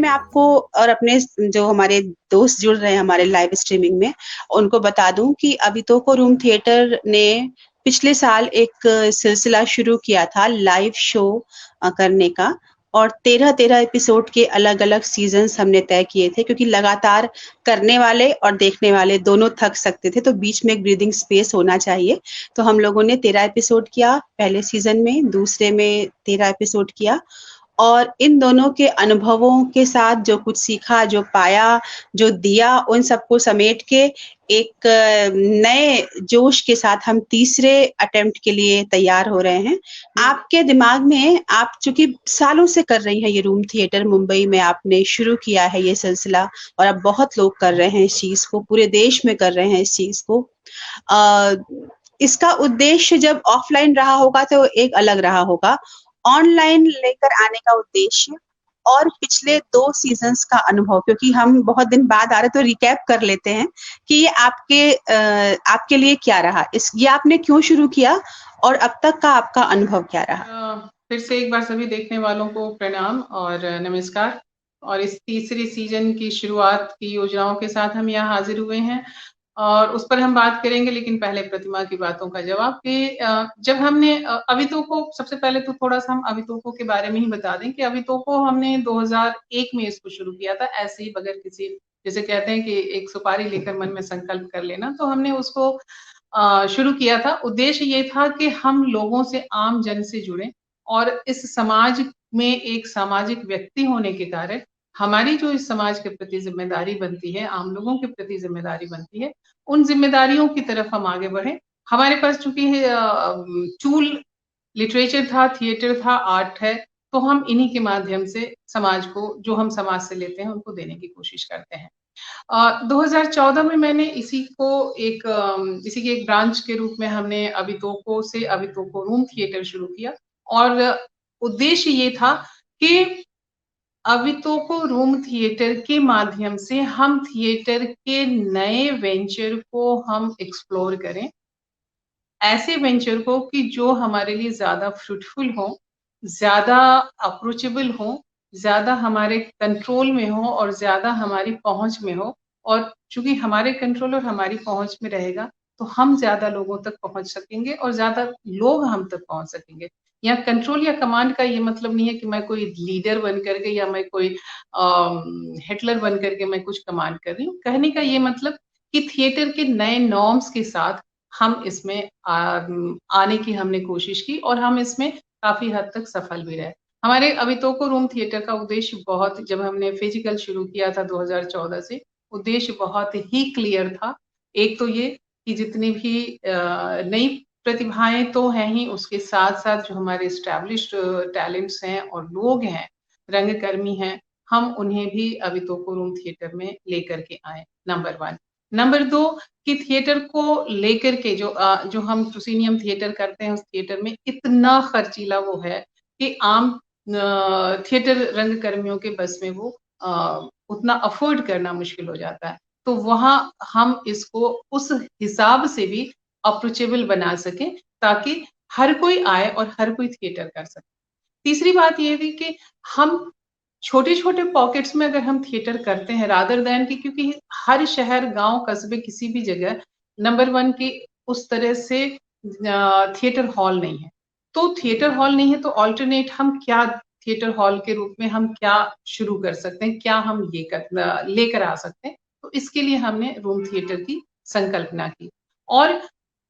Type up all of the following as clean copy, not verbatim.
मैं आपको और अपने जो हमारे दोस्त जुड़ रहे हैं हमारे लाइव स्ट्रीमिंग में, उनको बता दूं कि अभितोको रूम थिएटर ने पिछले साल एक सिलसिला शुरू किया था लाइव शो करने का, और 13-13 एपिसोड के अलग-अलग सीजन्स हमने तय किए थे, क्योंकि लगातार करने वाले और देखने वाले दोनों थक सकते थे, तो बीच में एक ब्रीदिंग स्पेस होना चाहिए। तो हम लोगों ने 13 एपिसोड किया पहले सीजन में, दूसरे में 13 एपिसोड किया, और इन दोनों के अनुभवों के साथ जो कुछ सीखा, जो पाया, जो दिया, उन सबको समेट के एक नए जोश के साथ हम तीसरे अटेम्प्ट के लिए तैयार हो रहे हैं। आपके दिमाग में, आप चूंकि सालों से कर रही हैं ये रूम थिएटर, मुंबई में आपने शुरू किया है ये सिलसिला, और अब बहुत लोग कर रहे हैं इस चीज को, पूरे देश में कर रहे हैं इस चीज को। इसका उद्देश्य जब ऑफलाइन रहा होगा तो एक अलग रहा होगा, ऑनलाइन लेकर आने का उद्देश्य और पिछले 2 सीजन्स का अनुभव, क्योंकि हम बहुत दिन बाद आ रहे, तो रिकैप कर लेते हैं कि ये आपके लिए क्या रहा, ये आपने क्यों शुरू किया और अब तक का आपका अनुभव क्या रहा। फिर से एक बार सभी देखने वालों को प्रणाम और नमस्कार। और इस तीसरी सीजन की शुरुआत की योजनाओं के साथ हम यहाँ हाजिर हुए हैं और उस पर हम बात करेंगे, लेकिन पहले प्रतिमा की बातों का जवाब कि जब हमने अभितोको, सबसे पहले तो थोड़ा सा हम अभितोको के बारे में ही बता दें कि अभितोको हमने 2001 में इसको शुरू किया था, ऐसे ही बगैर किसी, जैसे कहते हैं कि एक सुपारी लेकर मन में संकल्प कर लेना, तो हमने उसको शुरू किया था। उद्देश्य ये था कि हम लोगों से, आम जन से जुड़े और इस समाज में एक सामाजिक व्यक्ति होने के कारण हमारी जो इस समाज के प्रति जिम्मेदारी बनती है, आम लोगों के प्रति जिम्मेदारी बनती है, उन जिम्मेदारियों की तरफ हम आगे बढ़े। हमारे पास चूंकि टूल लिटरेचर था, थिएटर था, आर्ट है, तो हम इन्हीं के माध्यम से समाज को, जो हम समाज से लेते हैं, उनको देने की कोशिश करते हैं। 2014 में मैंने इसी के एक ब्रांच के रूप में हमने अभितोको से अभितोको रूम थिएटर शुरू किया और उद्देश्य ये था कि अभितोको रूम थिएटर के माध्यम से हम थिएटर के नए वेंचर को हम एक्सप्लोर करें, ऐसे वेंचर को कि जो हमारे लिए ज्यादा फ्रूटफुल हो, ज्यादा अप्रोचेबल हो, ज्यादा हमारे कंट्रोल में हो और ज्यादा हमारी पहुंच में हो। और चूंकि हमारे कंट्रोल और हमारी पहुंच में रहेगा तो हम ज्यादा लोगों तक पहुंच सकेंगे और ज्यादा लोग हम तक पहुंच सकेंगे। यहाँ कंट्रोल या कमांड का ये मतलब नहीं है कि मैं कोई लीडर बन करके या मैं कोई हिटलर बन करके मैं कुछ कमांड कर रही हूँ। कहने का ये मतलब कि थिएटर के नए नॉर्म्स के साथ हम इसमें आने की हमने कोशिश की और हम इसमें काफी हद तक सफल भी रहे। हमारे अभितोको रूम थिएटर का उद्देश्य बहुत, जब हमने फिजिकल शुरू किया था 2014 से, उद्देश्य बहुत ही क्लियर था। एक तो ये कि जितनी भी नई प्रतिभाएं तो हैं ही, उसके साथ साथ जो हमारे एस्टैब्लिश्ड टैलेंट्स हैं और लोग हैं, रंगकर्मी हैं, हम उन्हें भी अभितोको रूम थिएटर में लेकर के आए, नंबर 1। नंबर 2 कि थिएटर को लेकर के जो हम प्रोसीनियम थिएटर करते हैं, उस थिएटर में इतना खर्चीला वो है कि आम थिएटर रंगकर्मियों के बस में वो उतना अफोर्ड करना मुश्किल हो जाता है। तो वहां हम इसको उस हिसाब से भी अप्रोचेबल बना सके ताकि हर कोई आए और हर कोई थिएटर कर सके। तीसरी बात ये थी कि हम छोटे छोटे पॉकेट्स में अगर हम थिएटर करते हैं, रादर दैन की, क्योंकि हर शहर, गांव, कस्बे, किसी भी जगह नंबर 1 की उस तरह से थिएटर हॉल नहीं है। तो थिएटर हॉल नहीं है तो ऑल्टरनेट हम क्या थिएटर हॉल के रूप में हम क्या शुरू कर सकते हैं, क्या हम ये लेकर आ सकते हैं। तो इसके लिए हमने रूम थिएटर की संकल्पना की और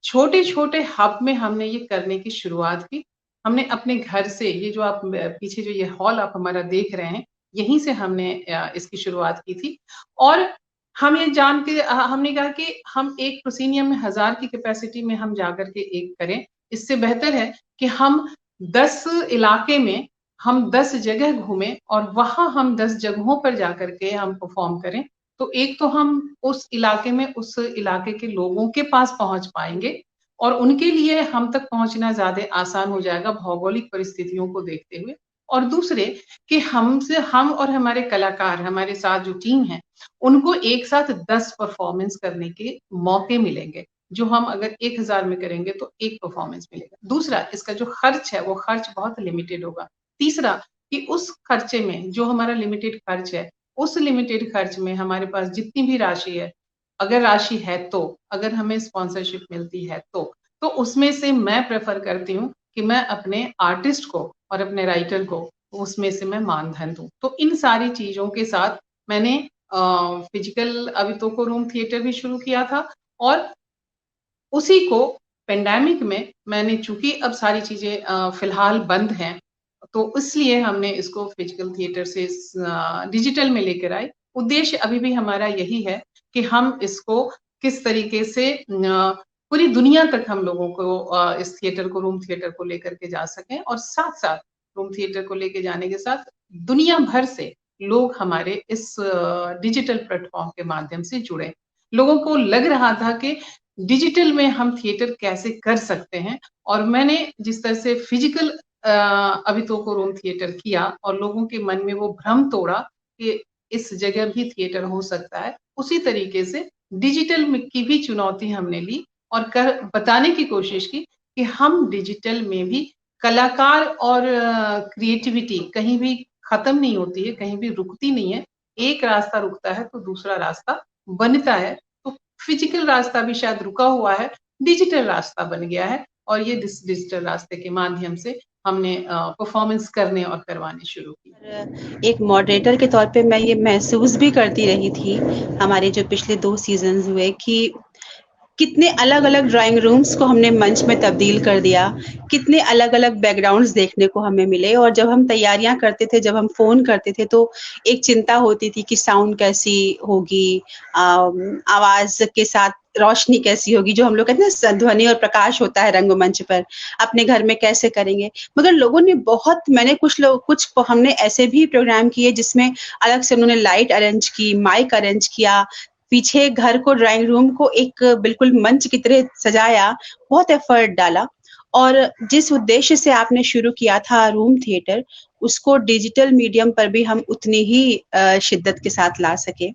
छोटे छोटे हब में हमने ये करने की शुरुआत की। हमने अपने घर से, ये जो आप पीछे जो ये हॉल आप हमारा देख रहे हैं, यहीं से हमने इसकी शुरुआत की थी। और हम ये जान के हमने कहा कि हम एक प्रोसीनियम में 1000 की कैपेसिटी में हम जाकर के एक करें, इससे बेहतर है कि हम 10 इलाके में हम 10 जगह घूमें और वहां हम 10 जगहों पर जाकर के हम परफॉर्म करें। तो एक तो हम उस इलाके में उस इलाके के लोगों के पास पहुंच पाएंगे और उनके लिए हम तक पहुंचना ज्यादा आसान हो जाएगा भौगोलिक परिस्थितियों को देखते हुए। और दूसरे कि हम और हमारे कलाकार, हमारे साथ जो टीम है, उनको एक साथ 10 परफॉर्मेंस करने के मौके मिलेंगे। जो हम अगर 1000 में करेंगे तो एक परफॉर्मेंस मिलेगा। दूसरा, इसका जो खर्च है वो खर्च बहुत लिमिटेड होगा। तीसरा कि उस खर्चे में जो हमारा लिमिटेड खर्च है, उस लिमिटेड खर्च में हमारे पास जितनी भी राशि है, अगर राशि है तो, अगर हमें स्पॉन्सरशिप मिलती है तो उसमें से मैं प्रेफर करती हूँ कि मैं अपने आर्टिस्ट को और अपने राइटर को उसमें से मैं मानधन दूं। तो इन सारी चीजों के साथ मैंने फिजिकल अवितोको रूम थिएटर भी शुरू किया था, और उसी को पेंडेमिक में मैंने, चूंकि अब सारी चीजें फिलहाल बंद हैं, तो इसलिए हमने इसको फिजिकल थिएटर से डिजिटल में लेकर आए। उद्देश्य अभी भी हमारा यही है कि हम इसको किस तरीके से पूरी दुनिया तक हम लोगों को इस थिएटर को, रूम थिएटर को लेकर के जा सकें, और साथ साथ रूम थिएटर को लेके जाने के साथ दुनिया भर से लोग हमारे इस डिजिटल प्लेटफॉर्म के माध्यम से जुड़े। लोगों को लग रहा था कि डिजिटल में हम थिएटर कैसे कर सकते हैं, और मैंने जिस तरह से फिजिकल अवितोको रूम थिएटर किया और लोगों के मन में वो भ्रम तोड़ा कि इस जगह भी थिएटर हो सकता है, उसी तरीके से डिजिटल की भी चुनौती हमने ली और बताने की कोशिश की कि हम डिजिटल में भी कलाकार और क्रिएटिविटी कहीं भी खत्म नहीं होती है, कहीं भी रुकती नहीं है। एक रास्ता रुकता है तो दूसरा रास्ता बनता है। तो फिजिकल रास्ता भी शायद रुका हुआ है, डिजिटल रास्ता बन गया है, और ये डिजिटल रास्ते के माध्यम से हमने परफॉर्मेंस करने और करवाने शुरू की। एक मॉडरेटर के तौर पे मैं ये महसूस भी करती रही थी हमारे जो पिछले 2 सीजन्स हुए कि कितने अलग-अलग ड्राइंग रूम्स को हमने मंच में तब्दील कर दिया, कितने अलग-अलग बैकग्राउंड्स देखने को हमें मिले। और जब हम तैयारियां करते थे, जब हम फ़ोन करते थे, तो एक चिंता होती थी कि साउंड कैसी होगी, आवाज़ के साथ रोशनी कैसी होगी, जो हम लोग कहते हैं ना ध्वनि और प्रकाश होता है रंगमंच पर, अपने घर में कैसे करेंगे। मगर लोगों ने मैंने कुछ हमने ऐसे भी प्रोग्राम किए जिसमें अलग से उन्होंने लाइट अरेंज की, माइक अरेंज किया, पीछे घर को, ड्राइंग रूम को एक बिल्कुल मंच की तरह सजाया, बहुत एफर्ट डाला। और जिस उद्देश्य से आपने शुरू किया था रूम थिएटर, उसको डिजिटल मीडियम पर भी हम उतनी ही शिद्दत के साथ ला सके।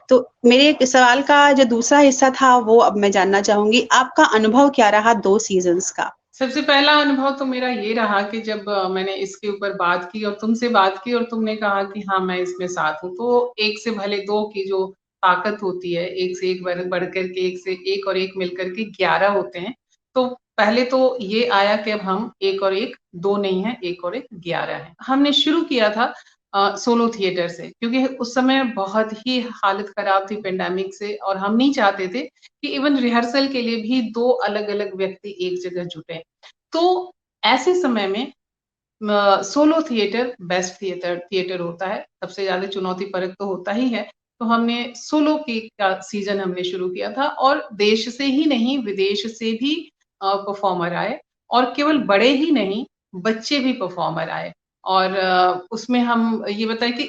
तो मेरे सवाल का जो दूसरा हिस्सा था वो अब मैं जानना चाहूंगी, आपका अनुभव क्या रहा 2 सीजन्स का? सबसे पहला अनुभव तो मेरा ये रहा कि जब मैंने इसके ऊपर बात की और तुमसे बात की और तुमने कहा कि हाँ मैं इसमें साथ हूँ, तो एक से भले दो की जो ताकत होती है, एक से एक बढ़ करके, एक से एक और एक मिलकर के 11 होते हैं। तो पहले तो ये आया कि अब हम एक और एक दो नहीं है, एक और एक 11 है। हमने शुरू किया था सोलो थिएटर से, क्योंकि उस समय बहुत ही हालत खराब थी पेंडेमिक से, और हम नहीं चाहते थे कि इवन रिहर्सल के लिए भी 2 अलग-अलग व्यक्ति एक जगह जुटे। तो ऐसे समय में सोलो थिएटर बेस्ट थिएटर होता है, सबसे ज्यादा चुनौती परक तो होता ही है। तो हमने सोलो की का सीजन हमने शुरू किया था, और देश से ही नहीं विदेश से भी परफॉर्मर आए, और केवल बड़े ही नहीं बच्चे भी परफॉर्मर आए। और उसमें हम ये बताएं कि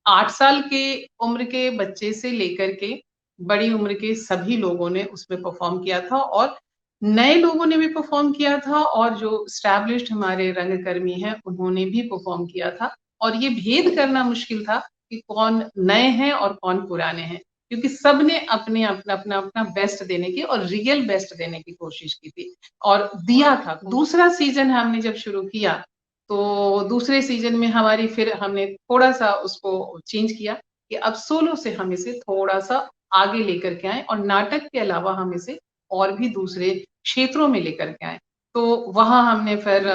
8 साल के उम्र के बच्चे से लेकर के बड़ी उम्र के सभी लोगों ने उसमें परफॉर्म किया था, और नए लोगों ने भी परफॉर्म किया था, और जो एस्टैब्लिश्ड हमारे रंगकर्मी हैं उन्होंने भी परफॉर्म किया था। और ये भेद करना मुश्किल था कि कौन नए हैं और कौन पुराने हैं, क्योंकि सबने अपने अपना बेस्ट देने की और रियल बेस्ट देने की कोशिश की थी और दिया था। दूसरा सीजन हमने जब शुरू किया, तो दूसरे सीजन में हमारी फिर हमने थोड़ा सा उसको चेंज किया कि अब सोलो से हम इसे थोड़ा सा आगे लेकर के आए, और नाटक के अलावा हम इसे और भी दूसरे क्षेत्रों में लेकर के आए। तो वहां हमने फिर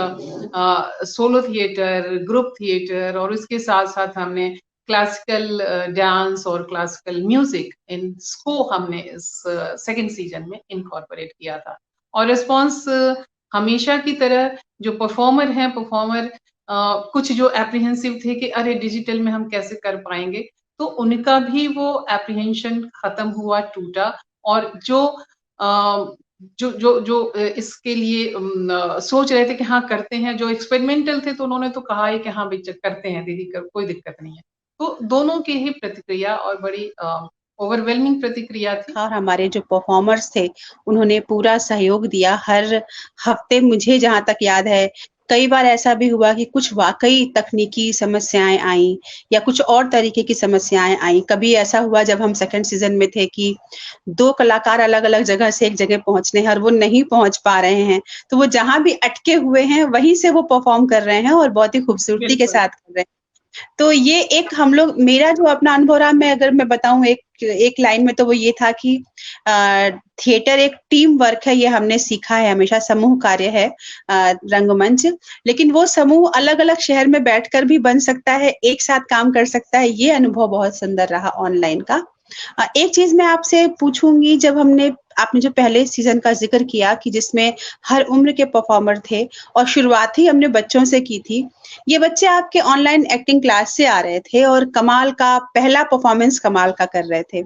सोलो थिएटर, ग्रुप थिएटर, और इसके साथ साथ हमने क्लासिकल डांस और क्लासिकल म्यूजिक, इनको हमने इस सेकंड सीजन में इनकॉर्पोरेट किया था। और रिस्पॉन्स हमेशा की तरह जो परफॉर्मर हैं, कुछ जो एप्रीहेंसिव थे कि अरे डिजिटल में हम कैसे कर पाएंगे, तो उनका भी वो एप्रीहेंशन खत्म हुआ, टूटा। और जो इसके लिए सोच रहे थे कि हाँ करते हैं, जो एक्सपेरिमेंटल थे, तो उन्होंने तो कहा है कि हाँ भाई करते हैं दीदी, कोई दिक्कत नहीं है। तो दोनों की ही प्रतिक्रिया और बड़ी ओवरवेलमिंग प्रतिक्रिया थी। और हमारे जो परफॉर्मर्स थे उन्होंने पूरा सहयोग दिया हर हफ्ते। मुझे जहाँ तक याद है कई बार ऐसा भी हुआ कि कुछ वाकई तकनीकी समस्याएं आई या कुछ और तरीके की समस्याएं आई। कभी ऐसा हुआ जब हम सेकंड सीजन में थे कि 2 कलाकार अलग-अलग जगह से एक जगह पहुंचने हैं और वो नहीं पहुंच पा रहे हैं, तो वो जहां भी अटके हुए हैं वहीं से वो परफॉर्म कर रहे हैं और बहुत ही खूबसूरती के साथ कर रहे हैं। तो ये एक हम लोग, मेरा जो अपना अनुभव रहा, मैं अगर मैं बताऊं एक लाइन में, तो वो ये था कि थिएटर एक टीम वर्क है, ये हमने सीखा है हमेशा, समूह कार्य है रंगमंच। लेकिन वो समूह अलग अलग शहर में बैठकर भी बन सकता है, एक साथ काम कर सकता है। ये अनुभव बहुत सुंदर रहा ऑनलाइन का। एक चीज मैं आपसे पूछूंगी, जब हमने, आपने जो पहले सीजन का जिक्र किया कि जिसमें हर उम्र के परफॉर्मर थे और शुरुआत ही हमने बच्चों से की थी, ये बच्चे आपके ऑनलाइन एक्टिंग क्लास से आ रहे थे और कमाल का पहला परफॉर्मेंस कमाल का कर रहे थे।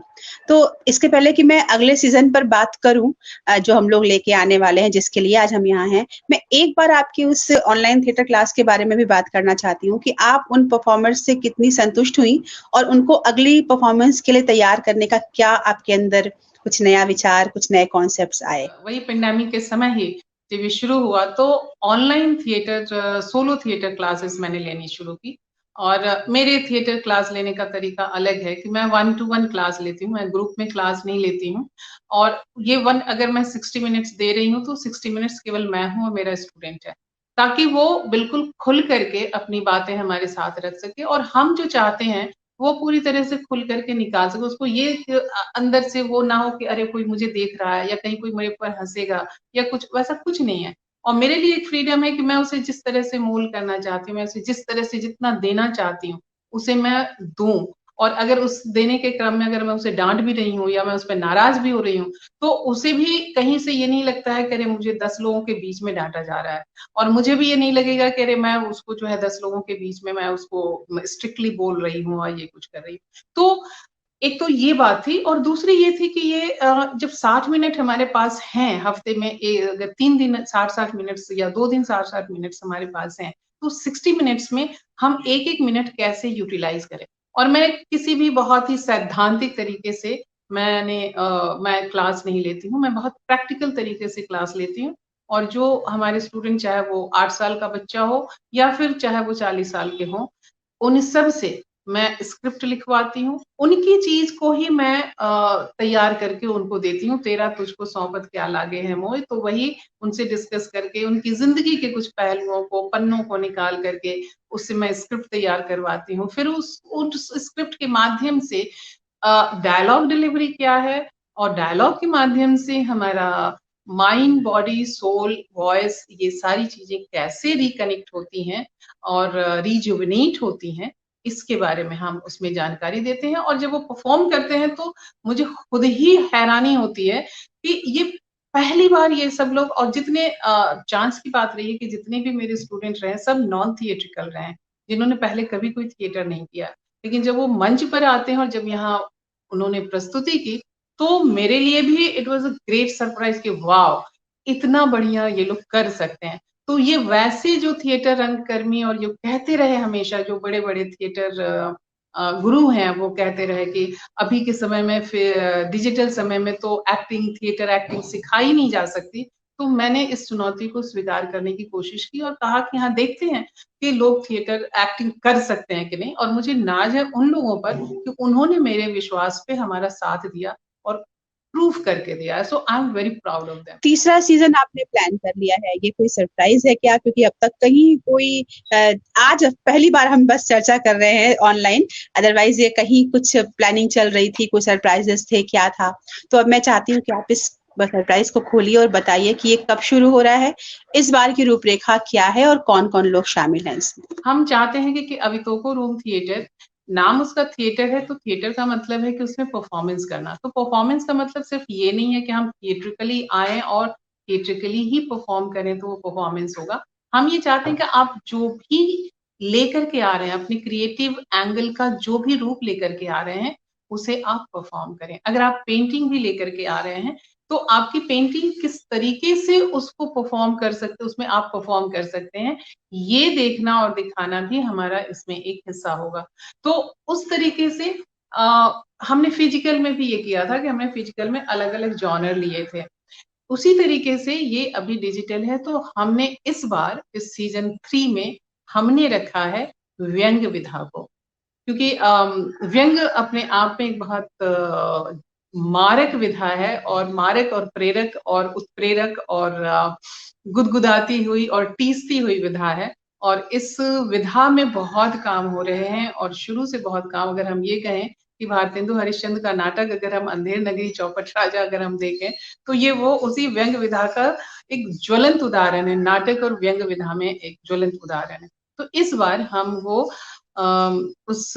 तो इसके पहले कि मैं अगले सीजन पर बात करूं, जो हम लोग लेके आने वाले हैं, जिसके लिए आज हम यहाँ हैं, मैं एक बार आपकी उस ऑनलाइन थिएटर क्लास के बारे में भी बात करना चाहती हूँ कि आप उन परफॉर्मर्स से कितनी संतुष्ट हुई और उनको अगली परफॉर्मेंस के लिए तैयार करने का क्या आपके अंदर कुछ नया विचार, कुछ नए कॉन्सेप्ट्स आए? वही पेंडेमिक के समय ही जब ये शुरू हुआ तो online theatre, solo theatre classes मैंने लेनी शुरू की। और मेरे थिएटर क्लास लेने का तरीका अलग है कि मैं 1 to 1 क्लास लेती हूँ, मैं ग्रुप में क्लास नहीं लेती हूँ। और ये अगर मैं 60 मिनट्स दे रही हूँ तो 60 मिनट्स केवल मैं हूँ और मेरा स्टूडेंट है, ताकि वो बिल्कुल खुल करके अपनी बातें हमारे साथ रख सके और हम जो चाहते हैं वो पूरी तरह से खुल करके निकाल सके। उसको ये अंदर से वो ना हो कि अरे कोई मुझे देख रहा है या कहीं कोई मेरे ऊपर हंसेगा या कुछ, वैसा कुछ नहीं है। और मेरे लिए एक फ्रीडम है कि मैं उसे जिस तरह से मोल्ड करना चाहती हूँ, मैं उसे जिस तरह से जितना देना चाहती हूँ उसे मैं दूं। और अगर उस देने के क्रम में अगर मैं उसे डांट भी रही हूँ या मैं उस पर नाराज भी हो रही हूँ तो उसे भी कहीं से ये नहीं लगता है कि अरे मुझे 10 लोगों के बीच में डांटा जा रहा है। और मुझे भी ये नहीं लगेगा कि अरे मैं उसको जो है 10 लोगों के बीच में मैं उसको स्ट्रिक्टली बोल रही हूँ और ये कुछ कर रही हूँ। तो एक तो ये बात थी और दूसरी ये थी कि ये जब 60 मिनट हमारे पास हैं हफ्ते में, अगर 3 दिन 60-60 मिनट्स या 2 दिन 60-60 मिनट्स हमारे पास हैं, तो 60 मिनट्स में हम एक-एक मिनट कैसे यूटिलाइज़ करें। और मैं किसी भी बहुत ही सैद्धांतिक तरीके से मैं क्लास नहीं लेती हूँ, मैं बहुत प्रैक्टिकल तरीके से क्लास लेती हूँ। और जो हमारे स्टूडेंट, चाहे वो 8 साल का बच्चा हो या फिर चाहे वो 40 साल के हों, उन सब से मैं स्क्रिप्ट लिखवाती हूँ, उनकी चीज़ को ही मैं तैयार करके उनको देती हूँ। तेरा तुझको सौंपत क्या लागे है मोय, तो वही उनसे डिस्कस करके उनकी ज़िंदगी के कुछ पहलुओं को, पन्नों को निकाल करके उससे मैं स्क्रिप्ट तैयार करवाती हूँ। फिर उस स्क्रिप्ट के माध्यम से डायलॉग डिलीवरी क्या है और डायलॉग के माध्यम से हमारा माइंड, बॉडी, सोल, वॉइस, ये सारी चीज़ें कैसे रिकनेक्ट होती हैं और रिजुविनेट होती हैं, इसके बारे में हम उसमें जानकारी देते हैं। और जब वो परफॉर्म करते हैं तो मुझे खुद ही हैरानी होती है कि ये पहली बार ये सब लोग, और जितने चांस की बात रही है कि जितने भी मेरे स्टूडेंट रहे सब नॉन थिएट्रिकल रहे हैं, जिन्होंने पहले कभी कोई थिएटर नहीं किया। लेकिन जब वो मंच पर आते हैं और जब यहाँ उन्होंने प्रस्तुति की, तो मेरे लिए भी it was a great surprise कि वाओ! इतना बढ़िया ये लोग कर सकते हैं। तो ये वैसे जो थिएटर रंगकर्मी और जो कहते रहे हमेशा, जो बड़े-बड़े थिएटर गुरु हैं, वो कहते रहे कि अभी के समय में फिर डिजिटल समय में तो एक्टिंग, थिएटर एक्टिंग सिखाई नहीं जा सकती। तो मैंने इस चुनौती को स्वीकार करने की कोशिश की और कहा कि हाँ, देखते हैं कि लोग थिएटर एक्टिंग कर सकते हैं कि नहीं। और मुझे नाज़ है उन लोगों पर कि उन्होंने मेरे विश्वास पे हमारा साथ दिया और प्रूव करके दिया है। So I am very proud of them. तीसरा सीजन आपने प्लान कर लिया है, ये कोई सरप्राइज है क्या? क्योंकि अब तक कहीं कोई, आज पहली बार हम बस चर्चा कर रहे हैं ऑनलाइन, अदरवाइज ये कहीं कुछ प्लानिंग चल रही थी, कुछ सरप्राइजेस थे, क्या था? तो अब मैं चाहती हूँ कि आप इस सरप्राइज को खोलिए और बताइए कि ये कब शुरू हो रहा है, इस बार की रूपरेखा क्या है और कौन-कौन लोग शामिल हैं इसमें? हम चाहते हैं कि अवितोको रूम थिएटर, नाम उसका थिएटर है तो थिएटर का मतलब है कि उसमें परफॉर्मेंस करना। तो परफॉर्मेंस का मतलब सिर्फ ये नहीं है कि हम थिएट्रिकली आए और थिएट्रिकली ही परफॉर्म करें तो वो परफॉर्मेंस होगा। हम ये चाहते हैं कि आप जो भी लेकर के आ रहे हैं, अपने क्रिएटिव एंगल का जो भी रूप लेकर के आ रहे हैं, उसे आप परफॉर्म करें। अगर आप पेंटिंग भी लेकर के आ रहे हैं, तो आपकी पेंटिंग किस तरीके से उसको परफॉर्म कर सकते, उसमें आप परफॉर्म कर सकते हैं, ये देखना और दिखाना भी हमारा इसमें एक हिस्सा होगा। तो उस तरीके से हमने फिजिकल में भी ये किया था कि हमने फिजिकल में अलग-अलग जॉनर लिए थे। उसी तरीके से ये अभी डिजिटल है, तो हमने इस बार इस सीज़न 3 में हमने रखा है व्यंग्य विधा को। क्योंकि व्यंग अपने आप में एक बहुत मारक विधा है और मारक और प्रेरक और उत्प्रेरक और गुदगुदाती हुई और टीसती हुई विधा है। और इस विधा में बहुत काम हो रहे हैं और शुरू से बहुत काम, अगर हम ये कहें कि भारतेंदु हरिश्चंद्र का नाटक अगर हम अंधेर नगरी चौपट राजा अगर हम देखें तो ये वो उसी व्यंग विधा का एक ज्वलंत उदाहरण है, नाटक और व्यंग विधा में एक ज्वलंत उदाहरण है। तो इस बार हम वो उस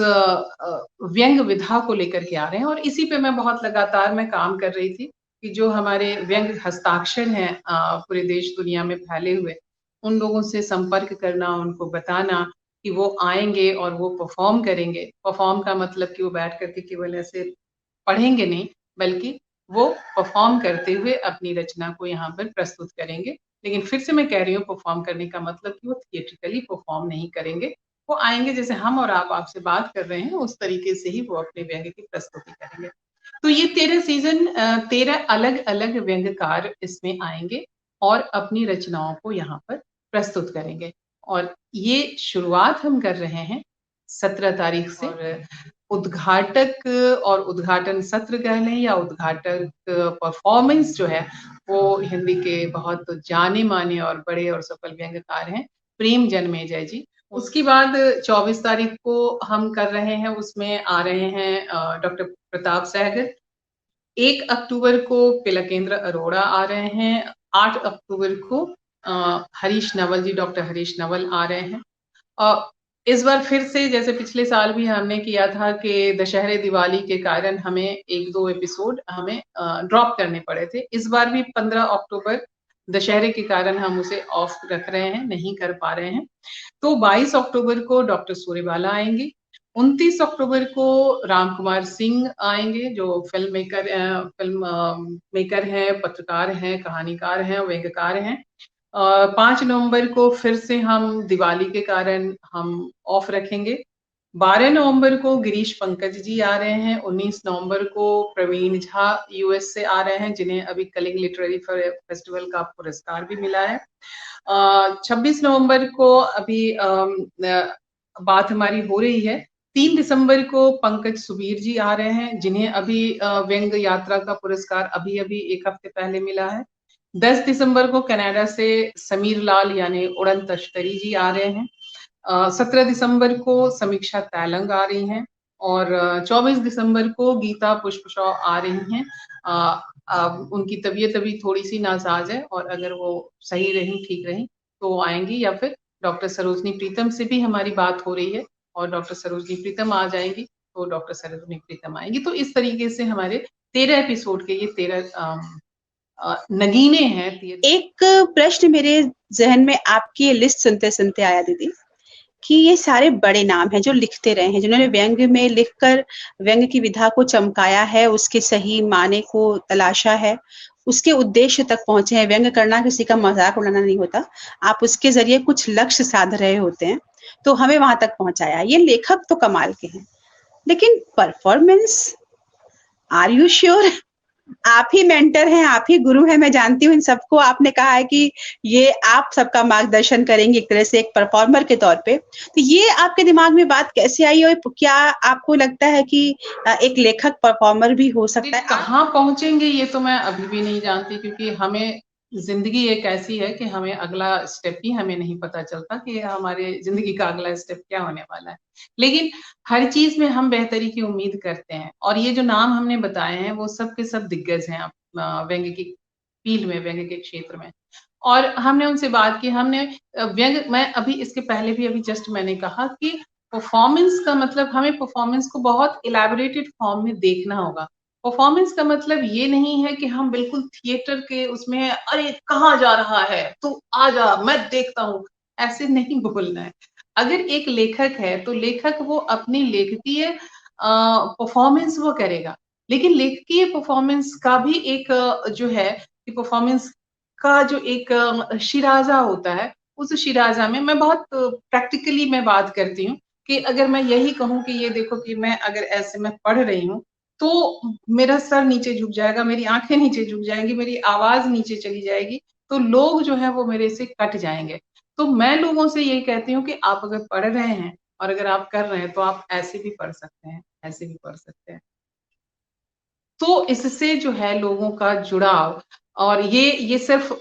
व्यंग विधा को लेकर के आ रहे हैं और इसी पे मैं बहुत लगातार मैं काम कर रही थी कि जो हमारे व्यंग हस्ताक्षर हैं पूरे देश दुनिया में फैले हुए, उन लोगों से संपर्क करना, उनको बताना कि वो आएंगे और वो परफॉर्म करेंगे। परफॉर्म का मतलब कि वो बैठ करके केवल ऐसे पढ़ेंगे नहीं, बल्कि वो परफॉर्म करते हुए अपनी रचना को यहाँ पर प्रस्तुत करेंगे। लेकिन फिर से मैं कह रही हूँ परफॉर्म करने का मतलब कि वो थिएट्रिकली परफॉर्म नहीं करेंगे, वो आएंगे जैसे हम और आप आपसे बात कर रहे हैं उस तरीके से ही वो अपने व्यंग्य की प्रस्तुति करेंगे। तो ये 13 सीजन 13 अलग अलग व्यंग्यकार इसमें आएंगे और अपनी रचनाओं को यहाँ पर प्रस्तुत करेंगे और ये शुरुआत हम कर रहे हैं 17 तारीख से। और उद्घाटक और उद्घाटन सत्र कह लें या उद्घाटक परफॉर्मेंस जो है वो हिंदी के बहुत जाने माने और बड़े और सफल व्यंग्यकार हैं प्रेम जन्मेजय जी। उसके बाद 24 तारीख को हम कर रहे हैं, उसमें आ रहे हैं डॉक्टर प्रताप सहगल। 1 अक्टूबर को पिलकेंद्र अरोड़ा आ रहे हैं। 8 अक्टूबर को हरीश नवल जी, डॉक्टर हरीश नवल आ रहे हैं। इस बार फिर से जैसे पिछले साल भी हमने किया था कि दशहरे दिवाली के कारण हमें 1-2 एपिसोड हमें ड्रॉप करने पड़े थे। इस बार भी 15 अक्टूबर दशहरे के कारण हम उसे ऑफ रख रहे हैं, नहीं कर पा रहे हैं। तो 22 अक्टूबर को डॉक्टर सूर्यबाला आएंगे। 29 अक्टूबर को राम कुमार सिंह आएंगे जो फिल्म मेकर हैं, पत्रकार हैं, कहानीकार हैं, व्यंग्यकार हैं। 5 नवंबर को फिर से हम दिवाली के कारण हम ऑफ रखेंगे। 12 नवंबर को गिरीश पंकज जी आ रहे हैं। 19 नवंबर को प्रवीण झा यूएस से आ रहे हैं, जिन्हें अभी कलिंग लिटरेरी फेस्टिवल का पुरस्कार भी मिला है। 26 नवंबर को अभी बात हमारी हो रही है। 3 दिसंबर को पंकज सुबीर जी आ रहे हैं, जिन्हें अभी व्यंग यात्रा का पुरस्कार अभी अभी 1 हफ्ते पहले मिला है। 10 दिसंबर को कनाडा से समीर लाल यानी उड़न तश्तरी जी आ रहे हैं। 17 दिसंबर को समीक्षा तैलंग आ रही हैं और 24 दिसंबर को गीता पुष्पशॉ आ रही हैं। उनकी तबीयत अभी थोड़ी सी नासाज है और अगर वो सही रही, ठीक रही तो आएंगी, या फिर डॉक्टर सरोजनी प्रीतम से भी हमारी बात हो रही है और डॉक्टर सरोजनी प्रीतम आ जाएंगी तो डॉक्टर सरोजनी प्रीतम आएंगी। तो इस तरीके से हमारे 13 एपिसोड के ये 13 नगीने हैं। एक प्रश्न मेरे जहन में आपकी लिस्ट सुनते सुनते आया दीदी कि ये सारे बड़े नाम हैं जो लिखते रहे हैं, जिन्होंने व्यंग में लिखकर व्यंग की विधा को चमकाया है, उसके सही माने को तलाशा है, उसके उद्देश्य तक पहुंचे हैं। व्यंग करना किसी का मजाक उड़ाना नहीं होता, आप उसके जरिए कुछ लक्ष्य साध रहे होते हैं, तो हमें वहां तक पहुंचाया। ये लेखक तो कमाल के हैं, लेकिन परफॉर्मेंस, आर यू श्योर? आप ही मेंटर हैं, आप ही गुरु हैं, मैं जानती हूँ इन सबको। आपने कहा है कि ये आप सबका मार्गदर्शन करेंगे एक तरह से एक परफॉर्मर के तौर पे, तो ये आपके दिमाग में बात कैसे आई और क्या आपको लगता है कि एक लेखक परफॉर्मर भी हो सकता है? कहाँ पहुंचेंगे ये तो मैं अभी भी नहीं जानती, क्योंकि हमें जिंदगी एक ऐसी है कि हमें अगला स्टेप ही हमें नहीं पता चलता कि हमारे जिंदगी का अगला स्टेप क्या होने वाला है। लेकिन हर चीज में हम बेहतरी की उम्मीद करते हैं और ये जो नाम हमने बताए हैं वो सब के सब दिग्गज हैं व्यंग्य की फील्ड में, व्यंग्य के क्षेत्र में। और हमने उनसे बात की, हमने व्यंग्य, मैं अभी इसके पहले भी अभी जस्ट मैंने कहा कि परफॉर्मेंस का मतलब हमें परफॉर्मेंस को बहुत इलेबोरेटेड फॉर्म में देखना होगा। परफॉर्मेंस का मतलब ये नहीं है कि हम बिल्कुल थिएटर के उसमें अरे कहाँ जा रहा है तू आ जा मैं देखता हूँ, ऐसे नहीं बोलना है। अगर एक लेखक है तो लेखक वो अपनी लेखकीय परफॉर्मेंस वो करेगा, लेकिन लेखकीय परफॉर्मेंस का भी एक जो है कि परफॉर्मेंस का जो एक शिराजा होता है, उस शिराजा में मैं बहुत प्रैक्टिकली मैं बात करती हूँ कि अगर मैं यही कहूँ कि ये देखो कि मैं अगर ऐसे मैं पढ़ रही हूँ तो मेरा सर नीचे झुक जाएगा, मेरी आंखें नीचे झुक जाएंगी, मेरी आवाज नीचे चली जाएगी, तो लोग जो है वो मेरे से कट जाएंगे। तो मैं लोगों से यही कहती हूँ कि आप अगर पढ़ रहे हैं और अगर आप कर रहे हैं तो आप ऐसे भी पढ़ सकते हैं, ऐसे भी पढ़ सकते हैं। तो इससे जो है लोगों का जुड़ाव और ये सिर्फ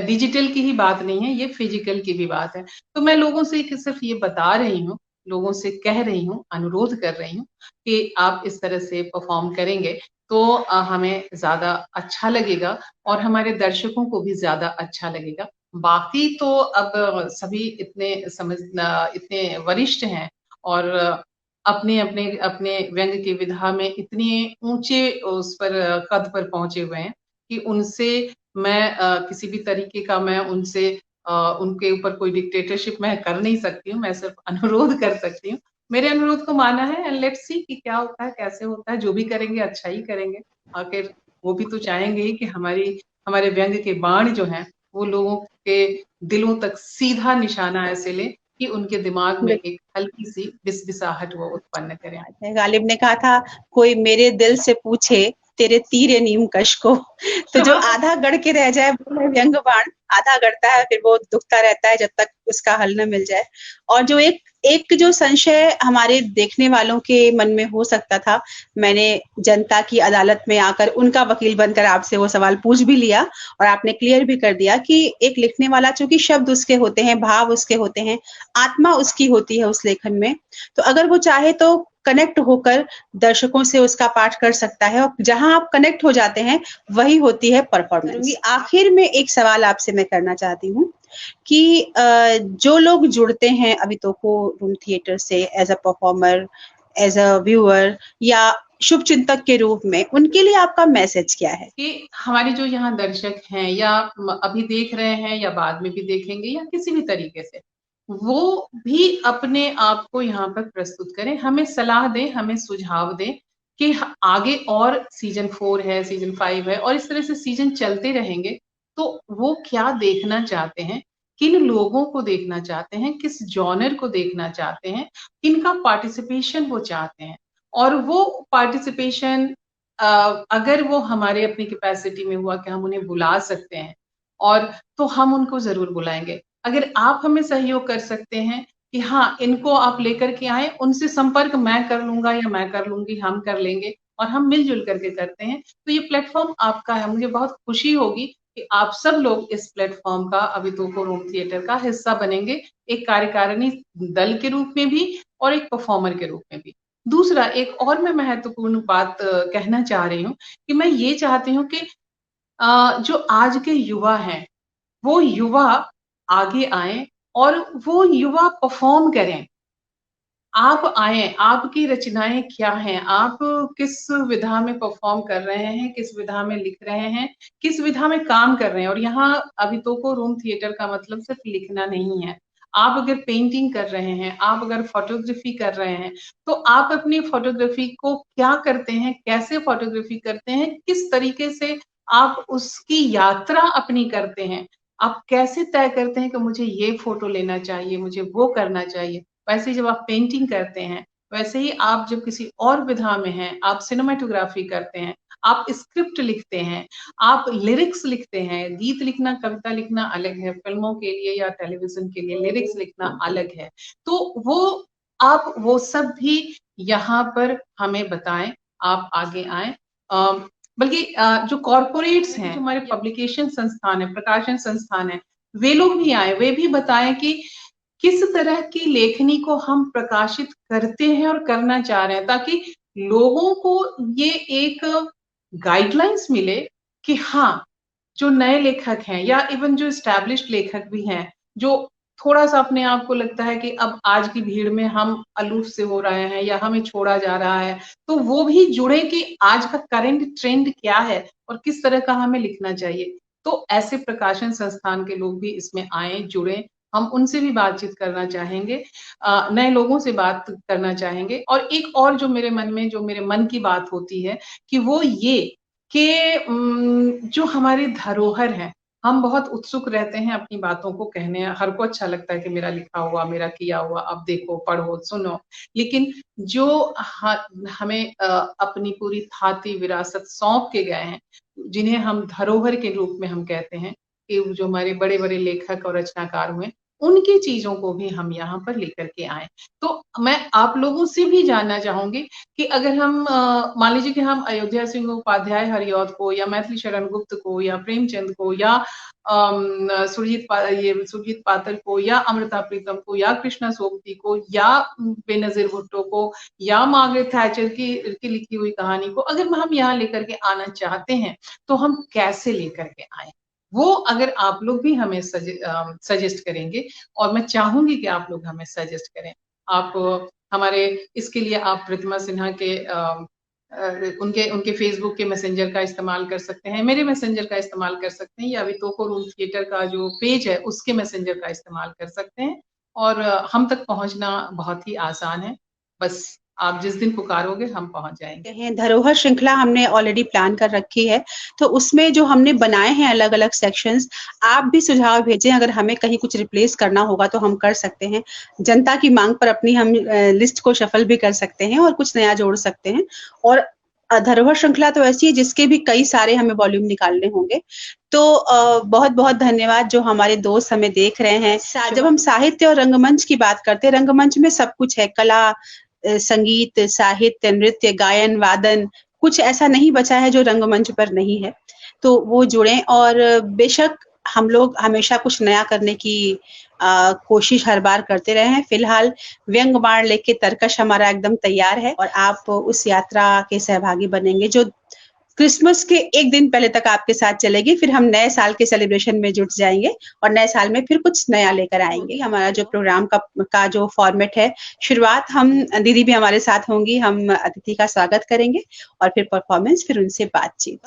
डिजिटल की ही बात नहीं है, ये फिजिकल की भी बात है। तो मैं लोगों से सिर्फ ये बता रही हूँ, लोगों से कह रही हूँ, अनुरोध कर रही हूँ कि आप इस तरह से परफॉर्म करेंगे तो हमें ज्यादा अच्छा लगेगा और हमारे दर्शकों को भी ज्यादा अच्छा लगेगा। बाकी तो अब सभी इतने वरिष्ठ हैं और अपने अपने अपने व्यंग की विधा में इतने ऊंचे उस पर कद पर पहुंचे हुए हैं कि उनसे मैं किसी भी तरीके का मैं उनसे उनके ऊपर कोई डिक्टेटरशिप मैं कर नहीं सकती हूँ, मैं सिर्फ अनुरोध कर सकती हूँ। मेरे अनुरोध को माना है एंड लेट्स सी कि क्या होता है, कैसे होता है। जो भी करेंगे अच्छा ही करेंगे। आखिर वो भी तो चाहेंगे ही कि हमारे व्यंग के बाण जो हैं वो लोगों के दिलों तक सीधा निशाना ऐसे ले कि उनके दिमाग में एक हल्की सी बिसबिसाहट वो उत्पन्न करें। गालिब ने कहा था, कोई मेरे दिल से पूछे तेरे तीरे नीम कश को। तो जो आधा गढ़ के रह जाए वो है व्यंग बाण, आधा गढ़ता है फिर वो दुखता रहता है जब तक उसका हल न मिल जाए। और जो एक एक जो संशय हमारे देखने वालों के मन में हो सकता था, मैंने जनता की अदालत में आकर उनका वकील बनकर आपसे वो सवाल पूछ भी लिया और आपने क्लियर भी कर दिया कि एक लिखने वाला, चूंकि शब्द उसके होते हैं, भाव उसके होते हैं, आत्मा उसकी होती है उस लेखन में, तो अगर वो चाहे तो कनेक्ट होकर दर्शकों से उसका पाठ कर सकता है, और जहां आप कनेक्ट हो जाते हैं वही होती है परफॉर्मेंस। आखिर में एक सवाल आपसे मैं करना चाहती हूँ कि जो लोग जुड़ते हैं अभितोको रूम थिएटर से as a performer, as a viewer या शुभ चिंतक के रूप में, उनके लिए आपका मैसेज क्या है? कि हमारे जो यहाँ दर्शक हैं या अभी देख रहे हैं या बाद में भी देखेंगे या किसी भी तरीके से, वो भी अपने आप को यहाँ पर प्रस्तुत करें, हमें सलाह दें, हमें सुझाव दें कि आगे और सीजन 4 है, सीजन 5 है और इस तरह से सीजन चलते रहेंगे, तो वो क्या देखना चाहते हैं, किन लोगों को देखना चाहते हैं, किस जॉनर को देखना चाहते हैं, किनका पार्टिसिपेशन वो चाहते हैं। और वो पार्टिसिपेशन अगर वो हमारे अपनी कैपेसिटी में हुआ कि हम उन्हें बुला सकते हैं और तो हम उनको जरूर बुलाएंगे। अगर आप हमें सहयोग कर सकते हैं कि हाँ इनको आप लेकर के आए, उनसे संपर्क मैं कर लूंगा या मैं कर लूंगी, हम कर लेंगे और हम मिलजुल करके करते हैं, तो ये प्लेटफॉर्म आपका है। मुझे बहुत खुशी होगी कि आप सब लोग इस प्लेटफॉर्म का, अभितोको रूम थिएटर का हिस्सा बनेंगे, एक कार्यकारिणी दल के रूप में भी और एक परफॉर्मर के रूप में भी। दूसरा एक और मैं महत्वपूर्ण बात कहना चाह रही हूँ कि मैं ये चाहती हूँ कि जो आज के युवा हैं, वो युवा आगे आए और वो युवा परफॉर्म करें। आप आए, आपकी रचनाएं क्या हैं, आप किस विधा में परफॉर्म कर रहे हैं, किस विधा में लिख रहे हैं, किस विधा में काम कर रहे हैं। और यहाँ अभितोको रूम थिएटर का मतलब सिर्फ लिखना नहीं है। आप अगर पेंटिंग कर रहे हैं, आप अगर फोटोग्राफी कर रहे हैं, तो आप अपनी फोटोग्राफी को क्या करते हैं, कैसे फोटोग्राफी करते हैं, किस तरीके से आप उसकी यात्रा अपनी करते हैं, आप कैसे तय करते हैं कि मुझे ये फोटो लेना चाहिए, मुझे वो करना चाहिए। वैसे ही जब आप पेंटिंग करते हैं, वैसे ही आप जब किसी और विधा में हैं, आप सिनेमेटोग्राफी करते हैं, आप स्क्रिप्ट लिखते हैं, आप लिरिक्स लिखते हैं। गीत लिखना, कविता लिखना अलग है, फिल्मों के लिए या टेलीविजन के लिए लिरिक्स लिखना अलग है। तो वो आप वो सब भी यहाँ पर हमें बताएं, आप आगे आए। बल्कि जो कॉरपोरेट्स हैं, जो हमारे पब्लिकेशन संस्थान है, प्रकाशन संस्थान है, वे लोग भी आए, वे भी बताएं कि किस तरह की लेखनी को हम प्रकाशित करते हैं और करना चाह रहे हैं, ताकि लोगों को ये एक गाइडलाइंस मिले कि हाँ, जो नए लेखक हैं या इवन जो एस्टैब्लिश्ड लेखक भी हैं, जो थोड़ा सा अपने आप को लगता है कि अब आज की भीड़ में हम अलूफ से हो रहे हैं या हमें छोड़ा जा रहा है, तो वो भी जुड़े कि आज का करंट ट्रेंड क्या है और किस तरह का हमें लिखना चाहिए। तो ऐसे प्रकाशन संस्थान के लोग भी इसमें आए, जुड़े। हम उनसे भी बातचीत करना चाहेंगे, नए लोगों से बात करना चाहेंगे। और एक और जो मेरे मन में, जो मेरे मन की बात होती है कि वो ये कि जो हमारी धरोहर है, हम बहुत उत्सुक रहते हैं अपनी बातों को कहने। हर को अच्छा लगता है कि मेरा लिखा हुआ, मेरा किया हुआ अब देखो, पढ़ो, सुनो। लेकिन जो हमें अपनी पूरी थाती विरासत सौंप के गए हैं, जिन्हें हम धरोहर के रूप में हम कहते हैं, कि जो हमारे बड़े बड़े लेखक और रचनाकार हुए, उनकी चीजों को भी हम यहाँ पर लेकर के आए। तो मैं आप लोगों से भी जानना चाहूंगी कि अगर हम मान लीजिए कि हम अयोध्या सिंह उपाध्याय हरिऔध को या मैथिली शरण गुप्त को या प्रेमचंद को या सुरजीत पातर को या अमृता प्रीतम को या कृष्णा सोबती को या बेनजीर भुट्टो को या मार्गरेट थैचर की लिखी हुई कहानी को अगर हम यहाँ लेकर के आना चाहते हैं तो हम कैसे लेकर के आए, वो अगर आप लोग भी हमें सजेस्ट करेंगे, और मैं चाहूंगी कि आप लोग हमें सजेस्ट करें। आप हमारे इसके लिए आप प्रतिमा सिन्हा के उनके फेसबुक के मैसेंजर का इस्तेमाल कर सकते हैं, मेरे मैसेंजर का इस्तेमाल कर सकते हैं, या अभी तोको रूम थिएटर का जो पेज है उसके मैसेंजर का इस्तेमाल कर सकते हैं। और हम तक पहुंचना बहुत ही आसान है, बस आप जिस दिन पुकारोगे हम पहुंच जाएंगे। धरोहर श्रृंखला हमने ऑलरेडी प्लान कर रखी है, तो उसमें जो हमने बनाए हैं अलग अलग सेक्शंस, आप भी सुझाव भेजें, अगर हमें कहीं कुछ रिप्लेस करना होगा तो हम कर सकते हैं। जनता की मांग पर अपनी हम लिस्ट को शफल भी कर सकते हैं और कुछ नया जोड़ सकते हैं। और धरोहर श्रृंखला तो ऐसी है जिसके भी कई सारे हमें वॉल्यूम निकालने होंगे। तो बहुत बहुत धन्यवाद जो हमारे दोस्त हमें देख रहे हैं। जब हम साहित्य और रंगमंच की बात करते हैं, रंगमंच में सब कुछ है, कला, संगीत, साहित्य, नृत्य, गायन, वादन, कुछ ऐसा नहीं बचा है जो रंगमंच पर नहीं है। तो वो जुड़ें, और बेशक हम लोग हमेशा कुछ नया करने की कोशिश हर बार करते रहे हैं। फिलहाल व्यंग बाण लेके तरकश हमारा एकदम तैयार है, और आप उस यात्रा के सहभागी बनेंगे जो क्रिसमस के एक दिन पहले तक आपके साथ चलेगी। फिर हम नए साल के सेलिब्रेशन में जुट जाएंगे और नए साल में फिर कुछ नया लेकर आएंगे। हमारा जो प्रोग्राम का जो फॉर्मेट है, शुरुआत हम दीदी भी हमारे साथ होंगी, हम अतिथि का स्वागत करेंगे और फिर परफॉर्मेंस, फिर उनसे बातचीत।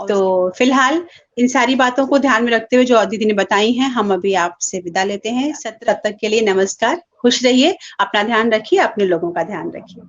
तो फिलहाल इन सारी बातों को ध्यान में रखते हुए जो दीदी ने बताई हैं, हम अभी आपसे विदा लेते हैं। तब तक के लिए नमस्कार, खुश रहिए, अपना ध्यान रखिए, अपने लोगों का ध्यान रखिए।